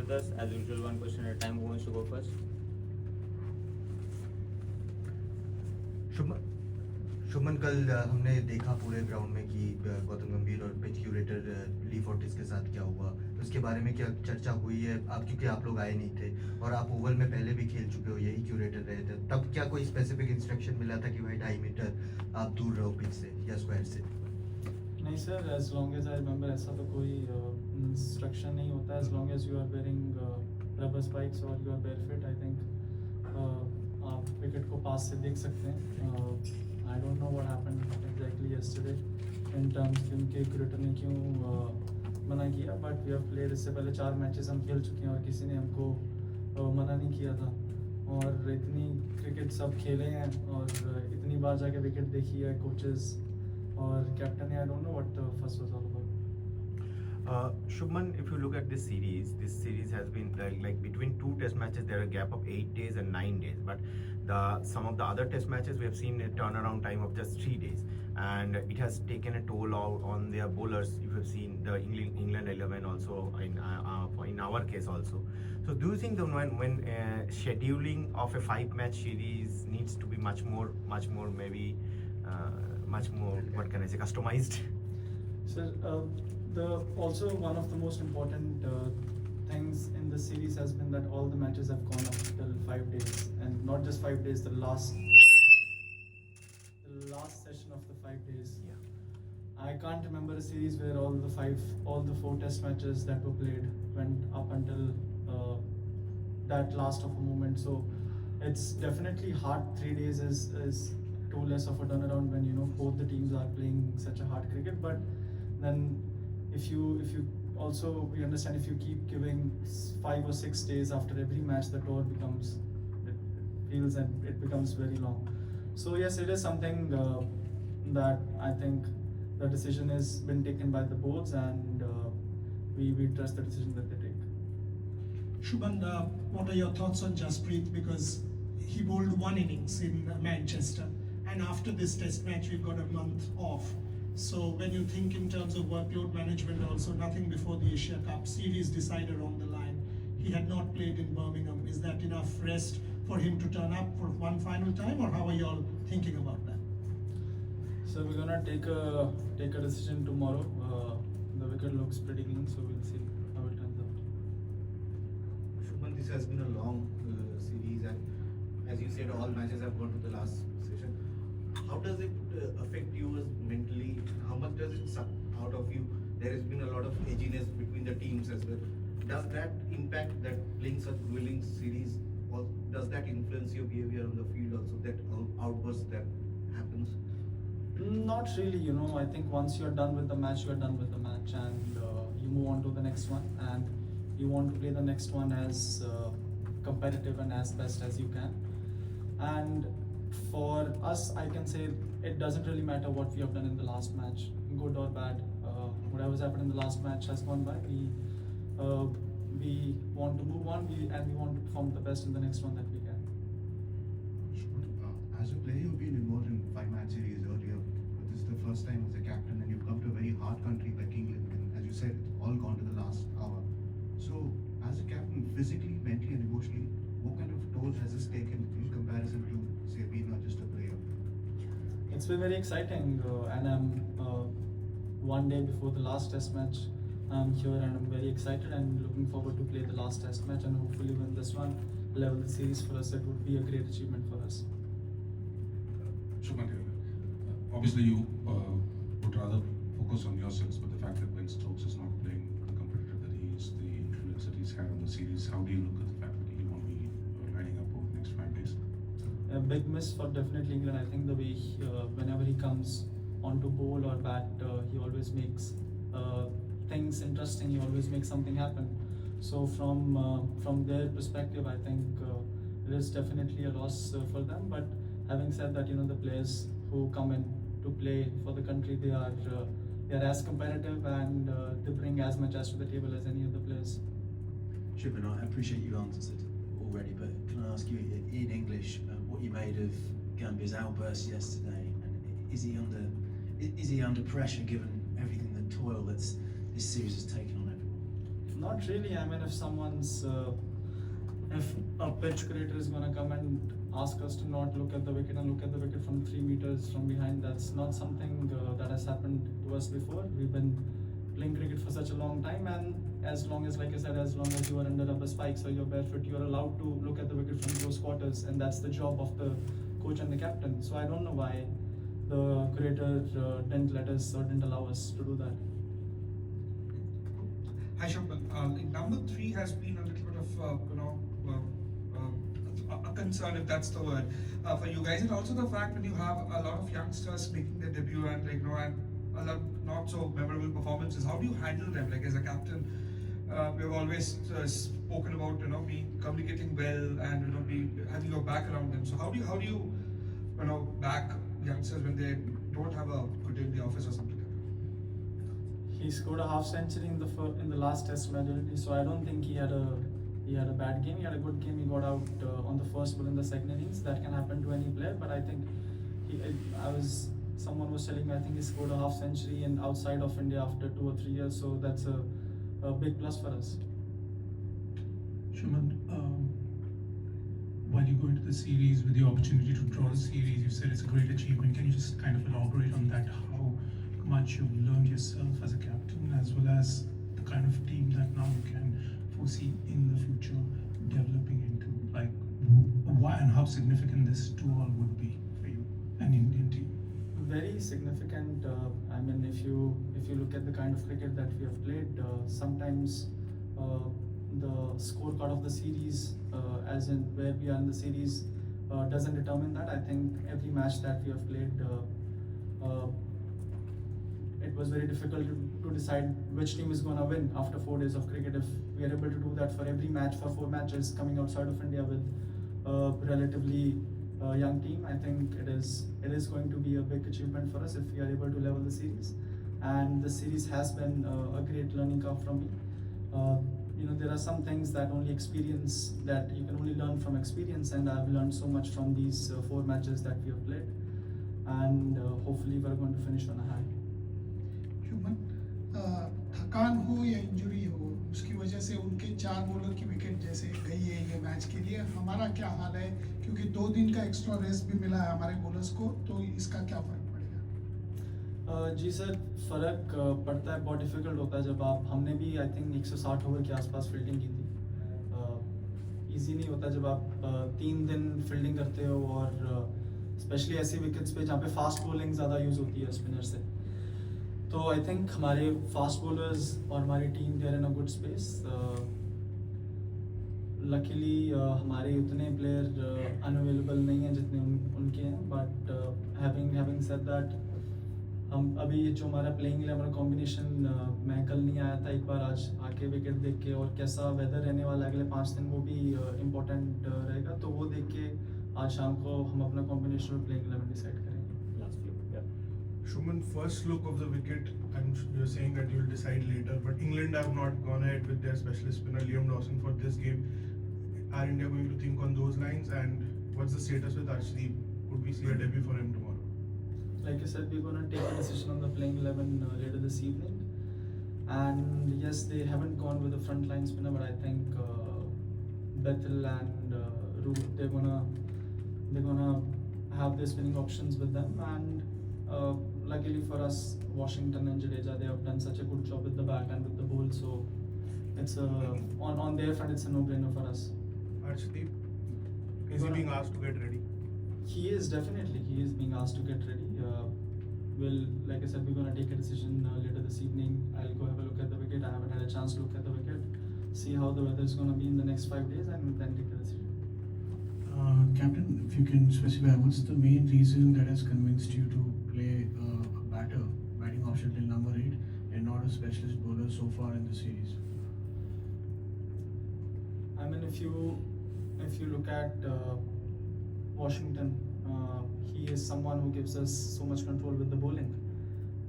with us. As usual, one question at a time. Who wants to go first? Shubman, कल हमने देखा पूरे ground में कि गौतम गंभीर और पिच क्यूरेटर ली फोर्टिस के साथ क्या हुआ, तो उसके बारे में क्या चर्चा हुई है? आप क्योंकि आप लोग आए नहीं थे और आप ओवल में पहले भी खेल चुके हो, यही क्यूरेटर रहे थे, तब क्या कोई स्पेसिफिक इंस्ट्रक्शन मिला था कि भाई 2.5 मीटर आप दूर रहो पिच से या स्क्वायर से? नहीं sir, as long as I remember ऐसा तो कोई इंस्ट्रक्शन नहीं होता. As long as you are wearing rubber spikes और you are barefoot, I think आप विकेट को पास से देख सकते हैं. I don't know what happened exactly yesterday in terms कि उनके क्यूरेटर ने क्यों मना किया, बट वी हैव प्लेड. इससे पहले 4 मैचेस हम खेल चुके हैं और किसी ने हमको मना नहीं किया था. और इतनी क्रिकेट सब खेले हैं और इतनी बार जाके विकेट देखी है कोचेस और captain. I don't know what the first was all about. Shubman, if you look at this series has been like between 2 test matches there are a gap of 8 days and 9 days, but some of the other test matches we have seen a turnaround time of just 3 days, and it has taken a toll on their bowlers. You have seen the England 11 also in our case also. So do you think that when scheduling of a 5-match series needs to be much more maybe much more, what can I say, customized? Sir, also one of the most important things in the series has been that all the matches have gone up till 5 days, and not just 5 days, the last session of the 5 days. Yeah. I can't remember a series where all the 4 test matches that were played went up until that last of a moment. So it's definitely hard. 3 days is too less of a turnaround when both the teams are playing such a hard cricket. But then if you also, we understand, if you keep giving 5 or 6 days after every match, the tour becomes very long. So yes, it is something that I think the decision has been taken by the boards, and we trust the decision that they take. Shubman, what are your thoughts on Jasprit? Because he bowled 1 innings in Manchester, and after this test match we've got a month off. So when you think in terms of workload management also, nothing before the Asia Cup series decided on the line, he had not played in Birmingham. Is that enough rest for him to turn up for one final time, or how are you all thinking about that? So we're gonna take a decision tomorrow. The wicket looks pretty clean, so we'll see how it turns out. Shubman, this has been a long series, and as you said, all matches have gone to the last session. How does it affect you mentally? How much does it suck out of you? There has been a lot of edginess between the teams as well. Does that impact that playing such grueling series, or does that influence your behavior on the field also, that outburst that happens? Not really, I think once you're done with the match, you're done with the match, and you move on to the next one, and you want to play the next one as competitive and as best as you can. And for us, I can say it doesn't really matter what we have done in the last match, good or bad. Whatever's happened in the last match has gone by. We want to move on, and we want to perform the best in the next one that we can. As a player, you've been involved in 5-match series earlier, but this is the first time as a captain, and you've come to a very hard country like England, and as you said, it's all gone to the last hour. So, as a captain, physically, mentally, and emotionally, what kind of toll has this taken in comparison to, say, being not just a player? It's been very exciting, and I'm one day before the last test match. I'm here and I'm very excited and looking forward to play the last test match and hopefully win this one, level the series for us. It would be a great achievement for us. Shubman, obviously you would rather focus on yourselves, but the fact that Ben Stokes is not playing the competitor that he is, the influence that he's had on the series, how do you look at the fact that he won't be lining up over the next 5 days? A big miss for definitely England. I think the way whenever he comes onto bowl or bat, he always makes things interesting. He always makes something happen. So from their perspective, I think it is definitely a loss for them. But having said that, the players who come in to play for the country, they are as competitive and they bring as much as to the table as any other players. Shubman, I appreciate you answered it already, but can I ask you in English what you made of Gambia's outburst yesterday, and is he under pressure given everything, the toil that this series has taken on everyone? Not really. I mean, if someone's, if a pitch creator is gonna come and ask us to not look at the wicket and look at the wicket from 3 meters from behind, that's not something that has happened to us before. We've been playing cricket for such a long time, and as long as, like I said, as long as you are under rubber spikes or you're barefoot, you are allowed to look at the wicket from close quarters, and that's the job of the coach and the captain. So I don't know why the curator didn't let us or didn't allow us to do that. Hi Shubman. Number 3 has been a little bit of a concern, if that's the word, for you guys, and also the fact when you have a lot of youngsters making their debut and and a lot not so memorable performances. How do you handle them? Like as a captain, we've always spoken about communicating well and having your back around them. So how do you back youngsters when they don't have a good day in the office or something? He scored a half century in the last test match, so I don't think he had a bad game. He had a good game. He got out on the first ball in the second innings. That can happen to any player, but I think someone was telling me, I think he scored a half century and outside of India after 2 or 3 years, so that's a big plus for us. Shubman, while you go into the series with the opportunity to draw the series, you said it's a great achievement. Can you just kind of elaborate on that? How much you've learned yourself as a captain, as well as the kind of team that now you can foresee in the future developing into, like why and how significant this 2-all would be for you, an Indian team? Very significant. I mean, if you look at the kind of cricket that we have played, sometimes the scorecard of the series, as in where we are in the series, doesn't determine that. I think every match that we have played, it was very difficult to decide which team is going to win after 4 days of cricket. If we are able to do that for every match, for 4 matches coming outside of India with a relatively young team, I think it is going to be a big achievement for us if we are able to level the series. And the series has been a great learning curve for me. There are some things that you can only learn from experience, and I've learned so much from these 4 matches that we have played, and hopefully we're going to finish on a high. Shubman, थकान हो या injury हो, उसकी वजह से उनके 4 bowler की wicket जैसे गई है ये मैच के लिए, हमारा क्या हाल है? क्योंकि 2 दिन का एक्स्ट्रा रेस्ट भी मिला है हमारे बॉलर्स को, तो इसका क्या फर्क पड़ेगा? जी सर, फ़र्क पड़ता है, बहुत डिफिकल्ट होता है जब हमने भी आई थिंक 160 ओवर के आसपास फील्डिंग की थी। इजी नहीं होता जब आप 3 दिन फील्डिंग करते हो, और स्पेशली ऐसी विकेट्स पे जहाँ पे फास्ट बॉलिंग ज़्यादा यूज़ होती है स्पिनर से। तो आई थिंक हमारे फास्ट बॉलर्स और हमारी team they are in a good space. Luckily हमारे उतने प्लेयर अनअवेलेबल नहीं हैं जितने उनके हैं, बट हैविंग सेड दैट, हम अभी जो हमारा प्लेइंग 11 कॉम्बिनेशन, मैं कल नहीं आया था, एक बार आज आके विकेट देख के, और कैसा वेदर रहने वाला है अगले 5 दिन वो भी इम्पोर्टेंट रहेगा, तो वो देख के आज शाम को हम अपना कॉम्बिनेशन और प्लेइंग 11 डिसाइड करेंगे। Shubman, first look of the wicket, and you're saying that you'll decide later, but England have not gone ahead with their specialist spinner Liam Dawson for this game. Are India going to think on those lines, and what's the status with Arshdeep? Could we see a debut for him tomorrow? Like I said, we're going to take a decision on the playing 11 later this evening, and yes, they haven't gone with the front line spinner, but I think Bethel and Root, they're gonna have their spinning options with them, and luckily for us, Washington and Jadeja, they have done such a good job with the bat and with the ball, so it's on their front, it's a no-brainer for us. Arshdeep, is he being asked to get ready? He is being asked to get ready. Like I said, we're going to take a decision later this evening. I'll go have a look at the wicket. I haven't had a chance to look at the wicket, see how the weather is going to be in the next 5 days, and then take the decision. Captain, if you can specify, what's the main reason that has convinced you to play a batting option till number 8 and not a specialist bowler so far in the series? I mean, if you look at Washington, he is someone who gives us so much control with the bowling,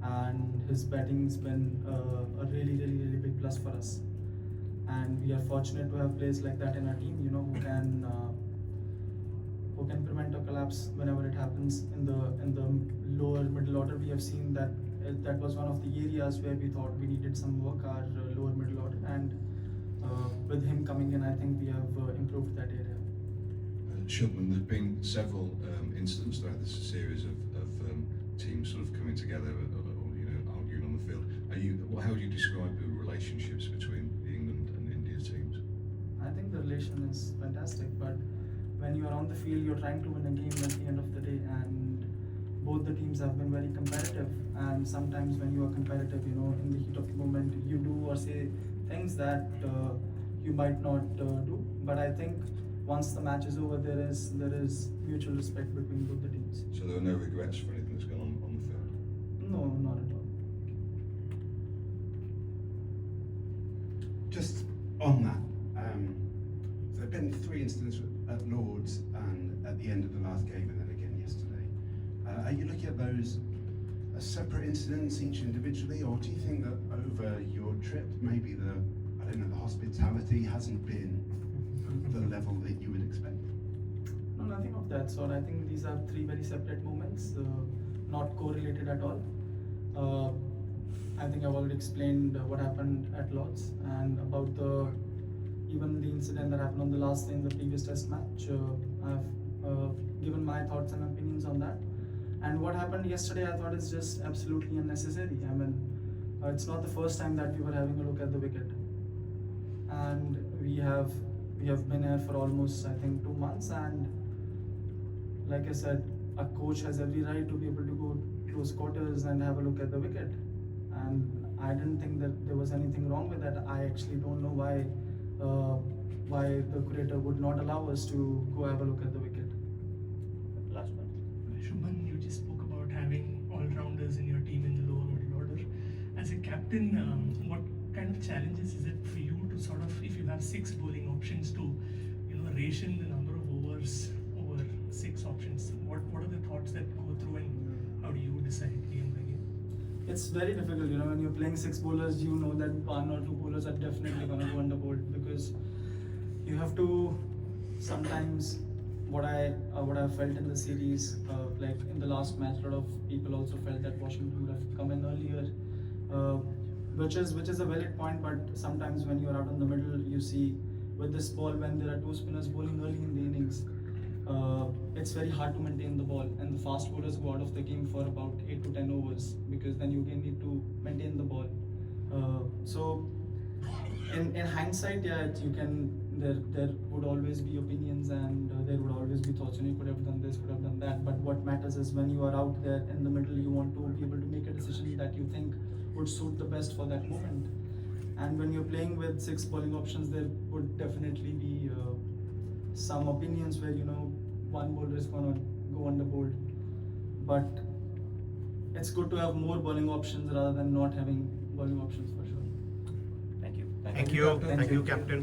and his batting's been a really big plus for us, and we are fortunate to have players like that in our team, who can prevent a collapse whenever it happens in the lower middle order. We have seen that was one of the areas where we thought we needed some work, our lower middle order, and with him coming in, I think we have improved that area. Shubman, there's been several incidents throughout this series of teams sort of coming together or arguing on the field. How do you describe the relationships between the England and India teams? I think the relation is fantastic, but when you are on the field, you're trying to win a game at the end of the day, and both the teams have been very competitive. And sometimes when you are competitive, in the heat of the moment, you do or say things that you might not do. But I think once the match is over, there is mutual respect between both the teams. So there are no regrets for anything that's gone on the field? No, not at all. Just on that, so there have been 3 incidents at Lords and at the end of the last game and then again yesterday. Are you looking at those as separate incidents, each individually, or do you think that over your trip, maybe the hospitality hasn't been the level that you would expect? No, nothing of that sort. I think these are 3 very separate moments, not correlated at all. I think I've already explained what happened at Lords and about even the incident that happened on the last day in the previous test match. I've given my thoughts and opinions on that. And what happened yesterday, I thought is just absolutely unnecessary. I mean, it's not the first time that we were having a look at the wicket, and we have been here for almost, I think, 2 months. And like I said, a coach has every right to be able to go close quarters and have a look at the wicket. And I didn't think that there was anything wrong with that. I actually don't know why the curator would not allow us to go have a look at the wicket. Last one. Shubman, you just spoke about having all-rounders in your team in the lower middle order. As a captain, what kind of challenges is it for you to sort of, if you have 6 bowling options, to ration the number of overs over 6 options? What are the thoughts that go through, and how do you decide game by game? It's very difficult, when you're playing 6 bowlers, you know that 1 or 2 bowlers are definitely going to go underbowled, because you have to sometimes. What I felt in the series, like in the last match, a lot of people also felt that Washington would have come in earlier, which is a valid point. But sometimes when you're out in the middle, you see with this ball, when there are 2 spinners bowling early in the innings, it's very hard to maintain the ball, and the fast bowlers go out of the game for about 8 to 10 overs, because then you again need to maintain the ball. So in hindsight, yeah, there would always be opinions, and there would always be thoughts, you could have done this, could have done that. But what matters is when you are out there in the middle, you want to be able to make a decision that you think would suit the best for that moment. And when you're playing with 6 bowling options, there would definitely be some opinions where 1 bowler is going to go underbowled. But it's good to have more bowling options rather than not having bowling options, for sure. Thank you. Thank you, Captain.